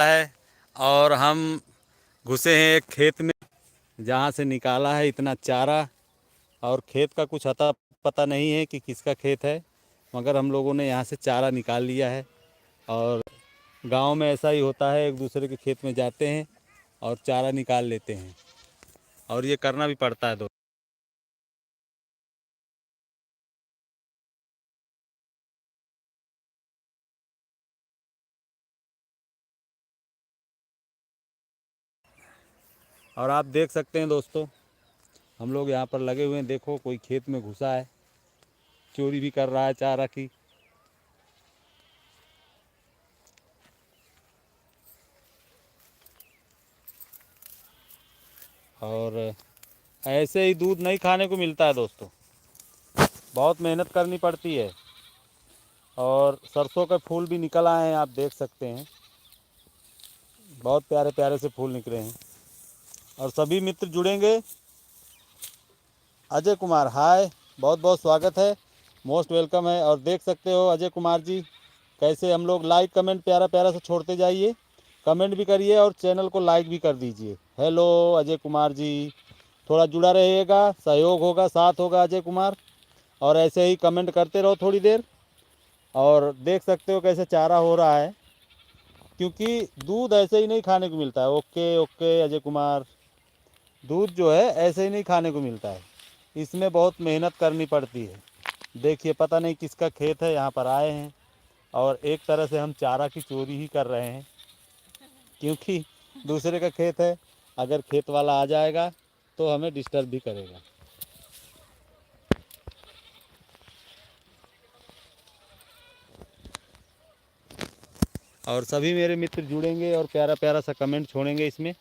है और हम घुसे हैं एक खेत में जहाँ से निकाला है इतना चारा। और खेत का कुछ अता पता नहीं है कि किसका खेत है, मगर हम लोगों ने यहाँ से चारा निकाल लिया है। और गांव में ऐसा ही होता है, एक दूसरे के खेत में जाते हैं और चारा निकाल लेते हैं, और ये करना भी पड़ता है दोस्तों। और आप देख सकते हैं दोस्तों, हम लोग यहाँ पर लगे हुए हैं। देखो कोई खेत में घुसा है, चोरी भी कर रहा है चारा की। और ऐसे ही दूध नहीं खाने को मिलता है दोस्तों, बहुत मेहनत करनी पड़ती है। और सरसों के फूल भी निकल आए हैं, आप देख सकते हैं, बहुत प्यारे प्यारे से फूल निकले हैं। और सभी मित्र जुड़ेंगे। अजय कुमार हाय, बहुत बहुत स्वागत है, मोस्ट वेलकम है। और देख सकते हो अजय कुमार जी कैसे हम लोग लाइक कमेंट प्यारा प्यारा से छोड़ते जाइए, कमेंट भी करिए और चैनल को लाइक भी कर दीजिए। हेलो अजय कुमार जी, थोड़ा जुड़ा रहिएगा, सहयोग होगा, साथ होगा अजय कुमार। और ऐसे ही कमेंट करते रहो थोड़ी देर। और देख सकते हो कैसे चारा हो रहा है, क्योंकि दूध ऐसे ही नहीं खाने को मिलता है। ओके ओके अजय कुमार, दूध जो है ऐसे ही नहीं खाने को मिलता है, इसमें बहुत मेहनत करनी पड़ती है। देखिए पता नहीं किसका खेत है, यहाँ पर आए हैं और एक तरह से हम चारा की चोरी ही कर रहे हैं, क्योंकि दूसरे का खेत है। अगर खेत वाला आ जाएगा तो हमें डिस्टर्ब भी करेगा। और सभी मेरे मित्र जुड़ेंगे और प्यारा प्यारा सा कमेंट छोड़ेंगे इसमें।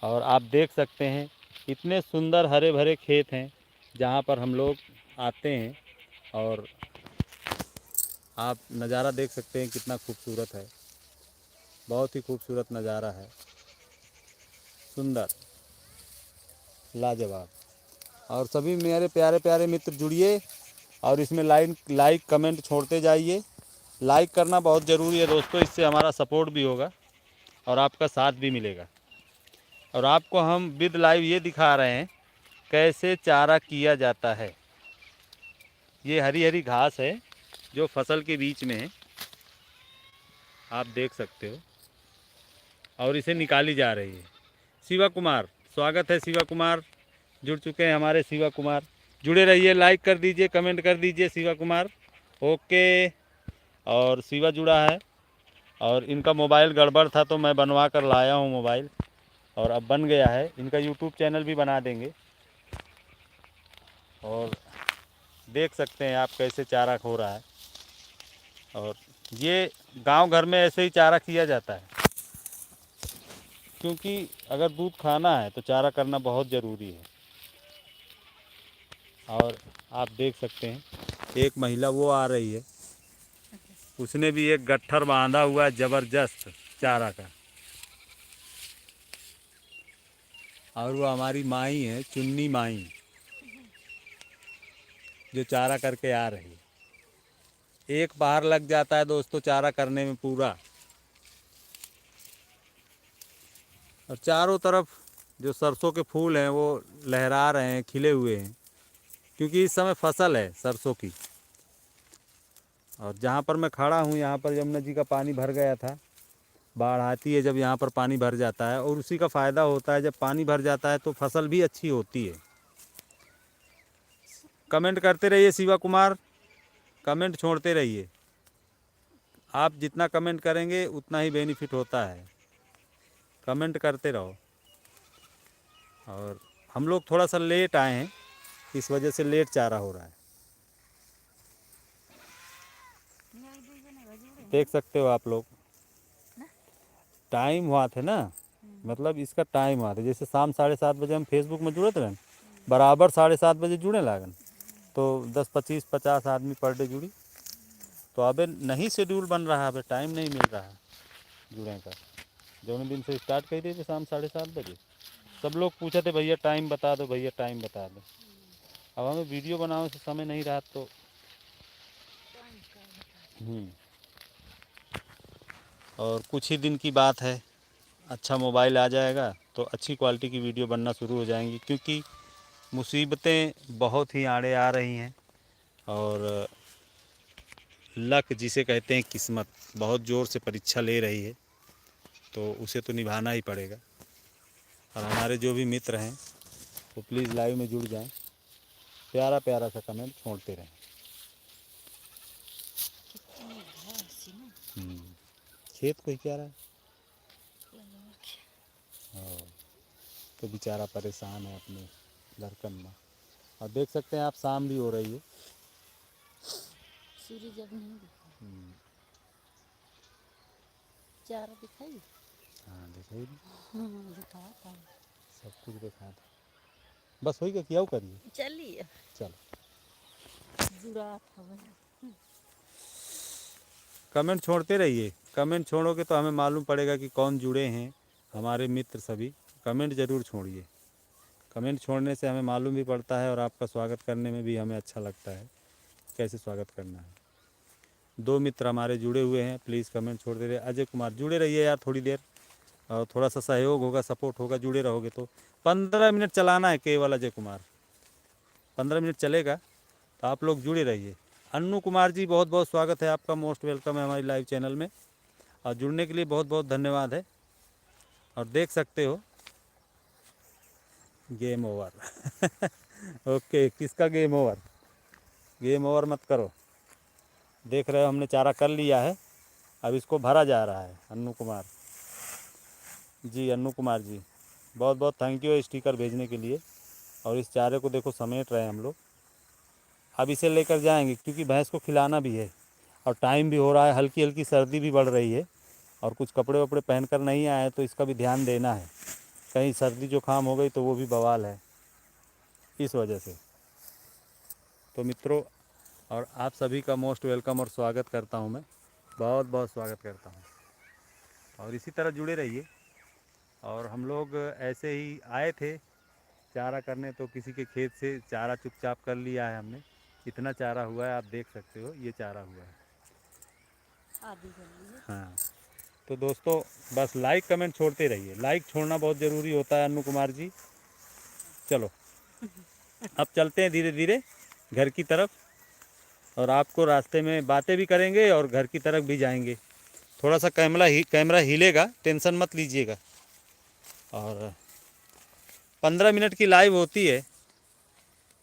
और आप देख सकते हैं इतने सुंदर हरे भरे खेत हैं जहाँ पर हम लोग आते हैं। और आप नज़ारा देख सकते हैं कितना खूबसूरत है, बहुत ही खूबसूरत नज़ारा है, सुंदर, लाजवाब। और सभी मेरे प्यारे प्यारे मित्र जुड़िए और इसमें लाइक कमेंट छोड़ते जाइए। लाइक करना बहुत ज़रूरी है दोस्तों, इससे हमारा सपोर्ट भी होगा और आपका साथ भी मिलेगा। और आपको हम विद लाइव ये दिखा रहे हैं कैसे चारा किया जाता है। ये हरी हरी घास है जो फसल के बीच में है, आप देख सकते हो, और इसे निकाली जा रही है। शिवा कुमार, स्वागत है शिवा कुमार, जुड़ चुके हैं हमारे शिवा कुमार। जुड़े रहिए, लाइक कर दीजिए, कमेंट कर दीजिए शिवा कुमार। ओके, और शिवा जुड़ा है। और इनका मोबाइल गड़बड़ था तो मैं बनवा कर लाया हूँ मोबाइल, और अब बन गया है। इनका यूट्यूब चैनल भी बना देंगे। और देख सकते हैं आप कैसे चारा हो रहा है। और ये गांव घर में ऐसे ही चारा किया जाता है, क्योंकि अगर दूध खाना है तो चारा करना बहुत ज़रूरी है। और आप देख सकते हैं एक महिला वो आ रही है, उसने भी एक गट्ठर बांधा हुआ है ज़बरदस्त चारा का। और वो हमारी माई है, चुन्नी माई, जो चारा करके आ रही है। एक बार लग जाता है दोस्तों चारा करने में पूरा। और चारों तरफ जो सरसों के फूल हैं वो लहरा रहे हैं, खिले हुए हैं, क्योंकि इस समय फसल है सरसों की। और जहाँ पर मैं खड़ा हूँ यहाँ पर यमुना जी का पानी भर गया था। बाढ़ आती है जब यहाँ पर पानी भर जाता है, और उसी का फ़ायदा होता है, जब पानी भर जाता है तो फसल भी अच्छी होती है। कमेंट करते रहिए शिवा कुमार, कमेंट छोड़ते रहिए। आप जितना कमेंट करेंगे उतना ही बेनिफिट होता है, कमेंट करते रहो। और हम लोग थोड़ा सा लेट आए हैं, इस वजह से लेट चारा हो रहा है। देख सकते हो आप लोग, टाइम हुआ थे ना, मतलब इसका टाइम हुआ था। जैसे शाम 7:30 बजे हम फेसबुक में जुड़े थे, बराबर 7:30 बजे जुड़े लागन, तो 10 25 50 आदमी पर डे जुड़ी। तो अबे नहीं शेड्यूल बन रहा है, अबे टाइम नहीं मिल रहा है जुड़े का। जो दिन से स्टार्ट कर दिए थे शाम 7:30 बजे, सब लोग पूछे थे भैया टाइम बता दो, भैया टाइम बता दो। अब हमें वीडियो बनाने से समय नहीं रहा तो और कुछ ही दिन की बात है, अच्छा मोबाइल आ जाएगा तो अच्छी क्वालिटी की वीडियो बनना शुरू हो जाएंगी, क्योंकि मुसीबतें बहुत ही आड़े आ रही हैं और लक जिसे कहते हैं किस्मत बहुत ज़ोर से परीक्षा ले रही है, तो उसे तो निभाना ही पड़ेगा। और हमारे जो भी मित्र हैं वो प्लीज़ लाइव में जुड़ जाएं, प्यारा प्यारा सा कमेंट छोड़ते रहें। खेत कोई क्या रहा है, तो बेचारा परेशान है अपने धड़कन में। और देख सकते हैं आप, शाम भी हो रही है, सूर्य जब नहीं दिखा, चारा दिखाई। हाँ दिखाई दिखा था, सब कुछ दिखा था। बस वही का क्या करिए, चलिए चलो जुड़ा था वही। कमेंट छोड़ते रहिए। कमेंट छोड़ोगे तो हमें मालूम पड़ेगा कि कौन जुड़े हैं हमारे मित्र सभी। कमेंट ज़रूर छोड़िए, कमेंट छोड़ने से हमें मालूम भी पड़ता है और आपका स्वागत करने में भी हमें अच्छा लगता है, कैसे स्वागत करना है। 2 मित्र हमारे जुड़े हुए हैं, प्लीज़ कमेंट छोड़ते रहिए। अजय कुमार जुड़े रहिए यार थोड़ी देर, और थोड़ा सा सहयोग होगा, सपोर्ट होगा, जुड़े रहोगे तो। 15 मिनट चलाना है केवल अजय कुमार, 15 मिनट चलेगा, तो आप लोग जुड़े रहिए। अन्नू कुमार जी बहुत बहुत स्वागत है आपका, मोस्ट वेलकम है हमारी लाइव चैनल में, और जुड़ने के लिए बहुत बहुत धन्यवाद है। और देख सकते हो गेम ओवर ओके, किसका गेम ओवर? गेम ओवर मत करो, देख रहे हो हमने चारा कर लिया है, अब इसको भरा जा रहा है। अन्नू कुमार जी, अन्नू कुमार जी बहुत बहुत थैंक यू स्टिकर भेजने के लिए। और इस चारे को देखो समेट रहे हैं हम लोग, अब इसे लेकर जाएंगे क्योंकि भैंस को खिलाना भी है और टाइम भी हो रहा है, हल्की हल्की सर्दी भी बढ़ रही है और कुछ कपड़े वपड़े पहन कर नहीं आए, तो इसका भी ध्यान देना है, कहीं सर्दी जुकाम हो गई तो वो भी बवाल है इस वजह से। तो मित्रों, और आप सभी का मोस्ट वेलकम और स्वागत करता हूं मैं, बहुत बहुत स्वागत करता हूं। और इसी तरह जुड़े रहिए। और हम लोग ऐसे ही आए थे चारा करने, तो किसी के खेत से चारा चुपचाप कर लिया है हमने। इतना चारा हुआ है, आप देख सकते हो, ये चारा हुआ है आधी कर ली। हाँ। तो दोस्तों बस लाइक कमेंट छोड़ते रहिए, लाइक छोड़ना बहुत ज़रूरी होता है अन्नू कुमार जी। चलो अब चलते हैं धीरे धीरे घर की तरफ, और आपको रास्ते में बातें भी करेंगे और घर की तरफ भी जाएंगे। थोड़ा सा कैमरा हिलेगा, टेंशन मत लीजिएगा। और 15 मिनट की लाइव होती है,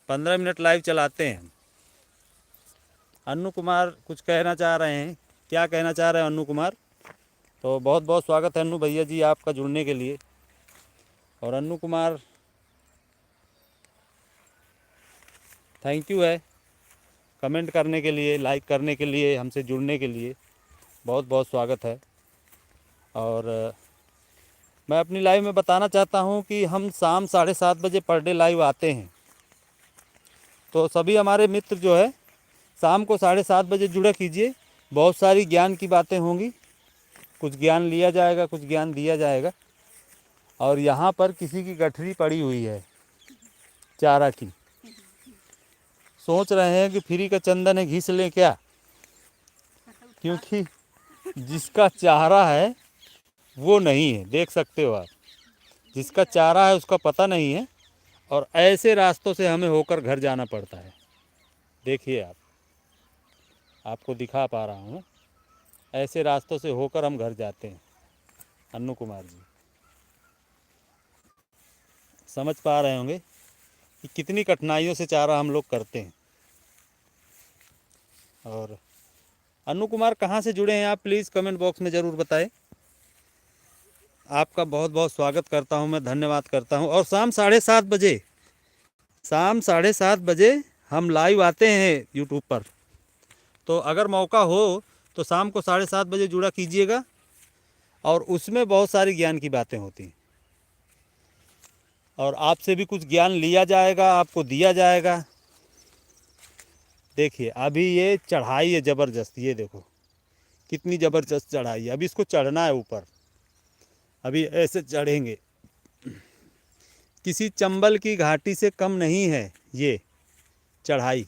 15 मिनट लाइव चलाते हैं हम। अन्नू कुमार कुछ कहना चाह रहे हैं, क्या कहना चाह रहे हैं अन्नू कुमार? तो बहुत बहुत स्वागत है अन्नू भैया जी आपका जुड़ने के लिए। और अन्नू कुमार थैंक यू है कमेंट करने के लिए, लाइक करने के लिए, हमसे जुड़ने के लिए, बहुत बहुत स्वागत है। और मैं अपनी लाइव में बताना चाहता हूं कि हम शाम 7:30 बजे पर डे लाइव आते हैं, तो सभी हमारे मित्र जो है शाम को 7:30 बजे जुड़ा कीजिए। बहुत सारी ज्ञान की बातें होंगी, कुछ ज्ञान लिया जाएगा, कुछ ज्ञान दिया जाएगा। और यहाँ पर किसी की गठरी पड़ी हुई है चारा की, सोच रहे हैं कि फ्री का चंदन है घिस लें क्या, क्योंकि जिसका चारा है वो नहीं है, देख सकते हो आप, जिसका चारा है उसका पता नहीं है। और ऐसे रास्तों से हमें होकर घर जाना पड़ता है, देखिए आप, आपको दिखा पा रहा हूँ, ऐसे रास्तों से होकर हम घर जाते हैं। अन्नू कुमार जी समझ पा रहे होंगे कि कितनी कठिनाइयों से चारा हम लोग करते हैं। और अन्नू कुमार कहाँ से जुड़े हैं आप, प्लीज़ कमेंट बॉक्स में ज़रूर बताएं। आपका बहुत बहुत स्वागत करता हूं मैं, धन्यवाद करता हूं। और शाम 7:30 बजे हम लाइव आते हैं यूट्यूब पर, तो अगर मौका हो तो शाम को 7:30 बजे जुड़ा कीजिएगा। और उसमें बहुत सारी ज्ञान की बातें होती हैं, और आपसे भी कुछ ज्ञान लिया जाएगा, आपको दिया जाएगा। देखिए अभी ये चढ़ाई है ज़बरदस्त, ये देखो कितनी ज़बरदस्त चढ़ाई है, अभी इसको चढ़ना है ऊपर, अभी ऐसे चढ़ेंगे। किसी चंबल की घाटी से कम नहीं है ये चढ़ाई।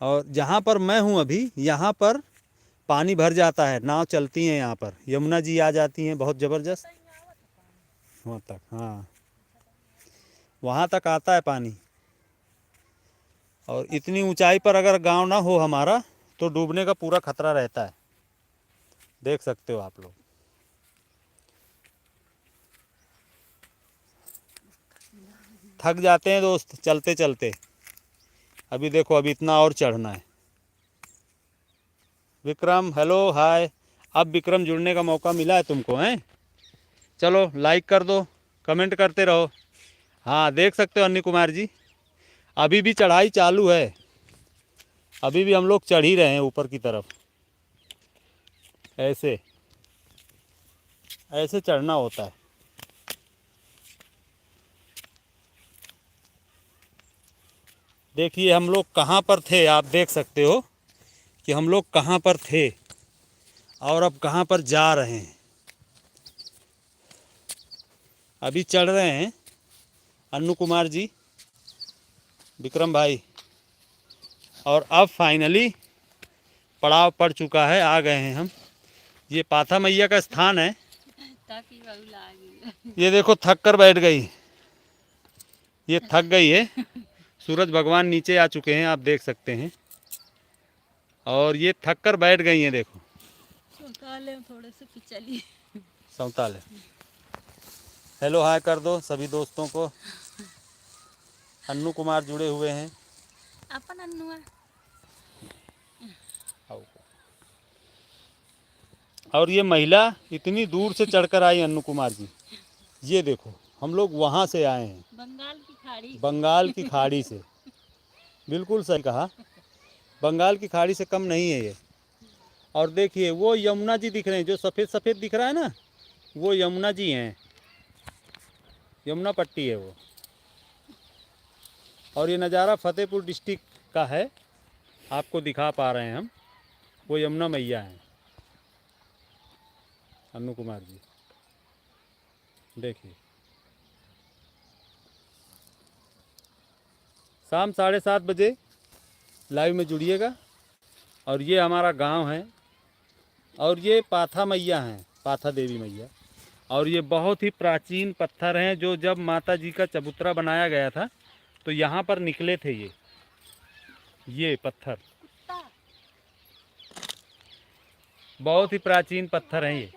और जहाँ पर मैं हूँ अभी, यहाँ पर पानी भर जाता है, नाव चलती हैं यहाँ पर, यमुना जी आ जाती हैं बहुत ज़बरदस्त वहाँ तक। हाँ, वहाँ तक आता है पानी। और इतनी ऊंचाई पर अगर गांव ना हो हमारा तो डूबने का पूरा खतरा रहता है, देख सकते हो आप लोग। थक जाते हैं दोस्त चलते चलते। अभी देखो, अभी इतना और चढ़ना है। Vikram hello hi. अब विक्रम जुड़ने का मौका मिला है तुमको, हैं? चलो लाइक कर दो, कमेंट करते रहो। हाँ देख सकते हो अन्नी कुमार जी, अभी भी चढ़ाई चालू है, अभी भी हम लोग चढ़ ही रहे हैं ऊपर की तरफ। ऐसे ऐसे चढ़ना होता है। देखिए हम लोग कहाँ पर थे, आप देख सकते हो कि हम लोग कहाँ पर थे और अब कहाँ पर जा रहे हैं। अभी चढ़ रहे हैं अन्नू कुमार जी, विक्रम भाई, और अब फाइनली पड़ाव पड़ चुका है, आ गए हैं हम। ये पाथा मैया का स्थान है। ताकि बबुला आ गई। ये देखो थक कर बैठ गई, ये थक गई है। सूरज भगवान नीचे आ चुके हैं, आप देख सकते हैं, और ये थक कर बैठ गई हैं। देखो सौताले में थोड़े से पिचली। सौताल है। हेलो हाय कर दो सभी दोस्तों को। अन्नू कुमार जुड़े हुए हैं। अपन अन्नुआ और ये महिला इतनी दूर से चढ़कर आई अन्नू कुमार जी, ये देखो हम लोग वहाँ से आए हैं, बंगाल की खाड़ी। बंगाल की खाड़ी से। बिल्कुल सही कहा, बंगाल की खाड़ी से कम नहीं है ये। और देखिए वो यमुना जी दिख रहे हैं, जो सफ़ेद सफ़ेद दिख रहा है ना, वो यमुना जी हैं, यमुना पट्टी है वो। और ये नज़ारा फतेहपुर डिस्ट्रिक्ट का है, आपको दिखा पा रहे हैं हम, वो यमुना मैया हैं अन्नू कुमार जी। देखिए शाम 7:30 बजे लाइव में जुड़िएगा। और ये हमारा गांव है, और ये पाथा मैया हैं, पाथा देवी मैया। और ये बहुत ही प्राचीन पत्थर हैं, जो जब माता जी का चबूतरा बनाया गया था तो यहाँ पर निकले थे ये पत्थर। बहुत ही प्राचीन पत्थर हैं ये।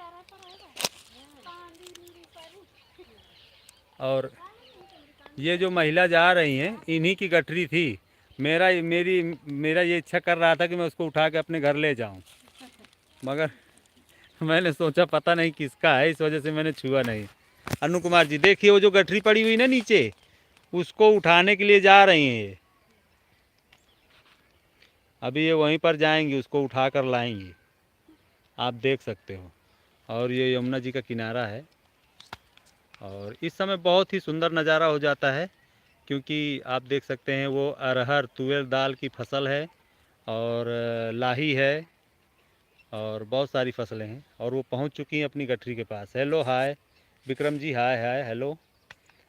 और ये जो महिला जा रही हैं, इन्हीं की गठरी थी। मेरा ये इच्छा कर रहा था कि मैं उसको उठा के अपने घर ले जाऊं, मगर मैंने सोचा पता नहीं किसका है, इस वजह से मैंने छुआ नहीं। अन्नू कुमार जी देखिए, वो जो गठरी पड़ी हुई ना नीचे, उसको उठाने के लिए जा रही हैं ये। अभी ये वहीं पर जाएंगी, उसको उठा कर लाएंगी, आप देख सकते हो। और ये यमुना जी का किनारा है, और इस समय बहुत ही सुंदर नज़ारा हो जाता है, क्योंकि आप देख सकते हैं वो अरहर तुअर दाल की फसल है, और लाही है, और बहुत सारी फसलें हैं, और वो पहुंच चुकी हैं अपनी गठरी के पास। हेलो हाय विक्रम जी, हाय हाय हेलो।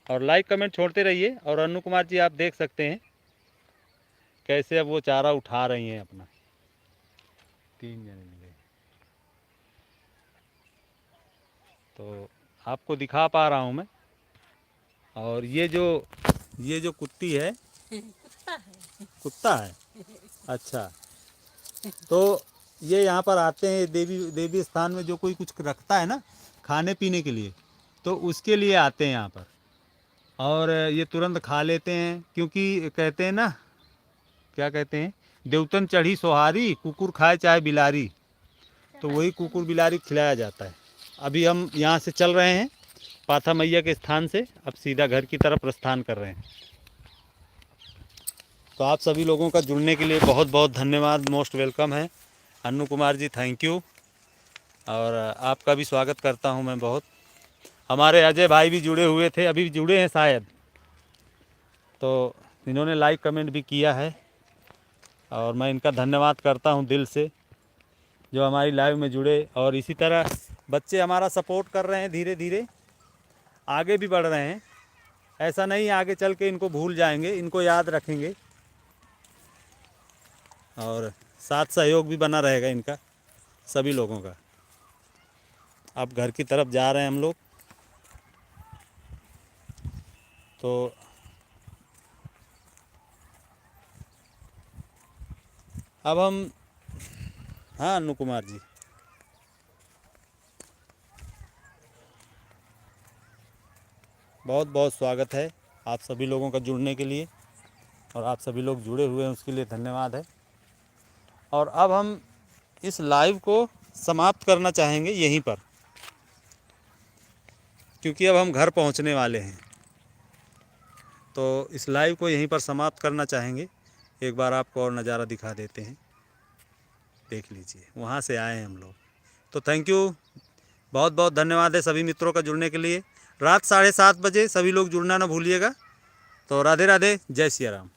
और लाइक कमेंट छोड़ते रहिए। और अन्नू कुमार जी आप देख सकते हैं कैसे अब वो चारा उठा रही हैं अपना। 3 जने मिले तो आपको दिखा पा रहा हूँ मैं। और ये जो कुत्ती है, कुत्ता है, अच्छा, तो ये यहाँ पर आते हैं देवी स्थान में, जो कोई कुछ रखता है ना खाने पीने के लिए, तो उसके लिए आते हैं यहाँ पर। और ये तुरंत खा लेते हैं, क्योंकि कहते हैं ना, क्या कहते हैं, देवतन चढ़ी सोहारी, कुकुर खाए चाहे बिलारी, तो वही कुकुर बिलारी खिलाया जाता है। अभी हम यहाँ से चल रहे हैं पाथा मैया के स्थान से, अब सीधा घर की तरफ प्रस्थान कर रहे हैं। तो आप सभी लोगों का जुड़ने के लिए बहुत बहुत धन्यवाद, मोस्ट वेलकम है। अन्नू कुमार जी थैंक यू, और आपका भी स्वागत करता हूं मैं बहुत। हमारे अजय भाई भी जुड़े हुए थे, अभी जुड़े हैं शायद, तो इन्होंने लाइक कमेंट भी किया है, और मैं इनका धन्यवाद करता हूं दिल से, जो हमारी लाइव में जुड़े। और इसी तरह बच्चे हमारा सपोर्ट कर रहे हैं, धीरे धीरे आगे भी बढ़ रहे हैं। ऐसा नहीं आगे चल के इनको भूल जाएंगे, इनको याद रखेंगे। और साथ सहयोग भी बना रहेगा इनका सभी लोगों का। अब घर की तरफ जा रहे हैं हम लोग। तो अब हम, हाँ अनु कुमार जी, बहुत बहुत स्वागत है आप सभी लोगों का जुड़ने के लिए, और आप सभी लोग जुड़े हुए हैं उसके लिए धन्यवाद है। और अब हम इस लाइव को समाप्त करना चाहेंगे यहीं पर, क्योंकि अब हम घर पहुंचने वाले हैं। तो इस लाइव को यहीं पर समाप्त करना चाहेंगे। एक बार आपको और नज़ारा दिखा देते हैं, देख लीजिए, वहाँ से आए हैं हम लोग। तो थैंक यू, बहुत बहुत धन्यवाद है सभी मित्रों का जुड़ने के लिए। रात 7:30 बजे सभी लोग जुड़ना ना भूलिएगा। तो राधे राधे, जय सिया राम।